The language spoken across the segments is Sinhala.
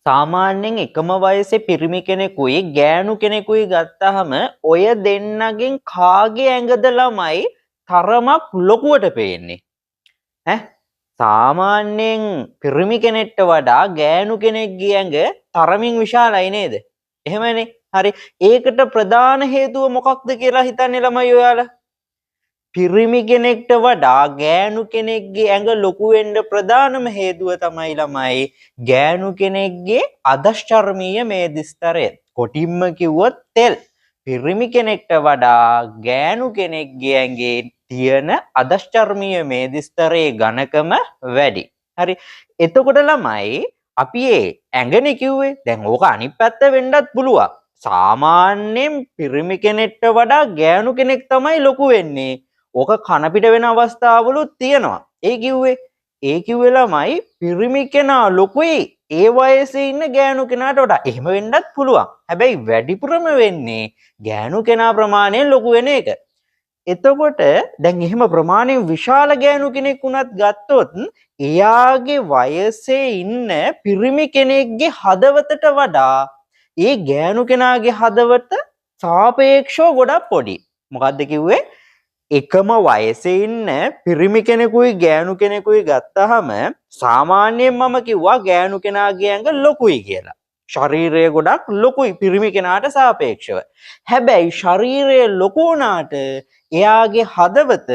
සාමාන්‍යයෙන් එකම වයසේ පිරිමි කෙනෙකුයි ගෑනු කෙනෙකුයි ගත්තහම ඔය දෙන්නගෙන් කාගේ ඇඟද ළමයි තරමක් ලොකුවට පේන්නේ ඈ සාමාන්‍යයෙන් පිරිමි කෙනෙක්ට වඩා ගෑනු කෙනෙක්ගේ ඇඟ තරමින් විශාලයි නේද? එහෙමනේ. හරි. ඒකට ප්‍රධාන හේතුව මොකක්ද කියලා හිතන්නේ ළමයි ඔයාලා? පිරිමි කෙනෙක්ට වඩා ගෑනු කෙනෙක්ගේ ඇඟ ලොකු වෙන්න ප්‍රධානම හේතුව තමයි ළමයි ගෑනු කෙනෙක්ගේ අධශ්චර්මීය මේදිස්තරය. කොටින්ම කිව්වොත් තෙල්. පිරිමි කෙනෙක්ට වඩා ගෑනු කෙනෙක්ගේ ඇඟේ තියෙන අධශ්චර්මීය මේදිස්තරයේ ඝනකම වැඩි. හරි. එතකොට ළමයි අපි ඇඟනේ කිව්වේ. දැන් ඕක අනිත් පැත්ත වෙන්නත් පුළුවන්. සාමාන්‍යයෙන් පිරිමි කෙනෙක්ට වඩා ගෑනු කෙනෙක් තමයි ලොකු වෙන්නේ. ඕක කන පිට වෙන අවස්ථාවලුත් තියෙනවා. ඒ කිව්වේ ළමයි පිරිමි කෙනා ලොකුයි ඒ වයසේ ඉන්න ගෑනු කෙනාට වඩා. එහෙම වෙන්නත් පුළුවන්. හැබැයි වැඩිපුරම වෙන්නේ ගෑනු කෙනා ප්‍රමාණයෙන් ලොකු වෙන එක. එතකොට දැන් එහෙම ප්‍රමාණයෙන් විශාල ගෑනු කෙනෙක් වුණත් ගත්තොත් එයාගේ වයසේ ඉන්න පිරිමි කෙනෙක්ගේ හදවතට වඩා ඒ ගෑනු කෙනාගේ හදවත සාපේක්ෂව ගොඩක් පොඩි. මොකද්ද කිව්වේ? එකම වයසේ ඉන්න පිරිමි කෙනෙකුයි ගෑනු කෙනෙකුයි ගත්තහම සාමාන්‍යයෙන් මම කිව්වා ගෑනු කෙනාගේ ඇඟ ලොකුයි කියලා. ශරීරය ගොඩක් ලොකුයි පිරිමි කෙනාට සාපේක්ෂව. හැබැයි ශරීරය ලොකු වුණාට එයාගේ හදවත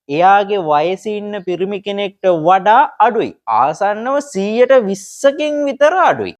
එයාගේ වයසේ ඉන්න පිරිමි කෙනෙක්ට වඩා අඩුයි. ආසන්නව 120කින් විතර අඩුයි.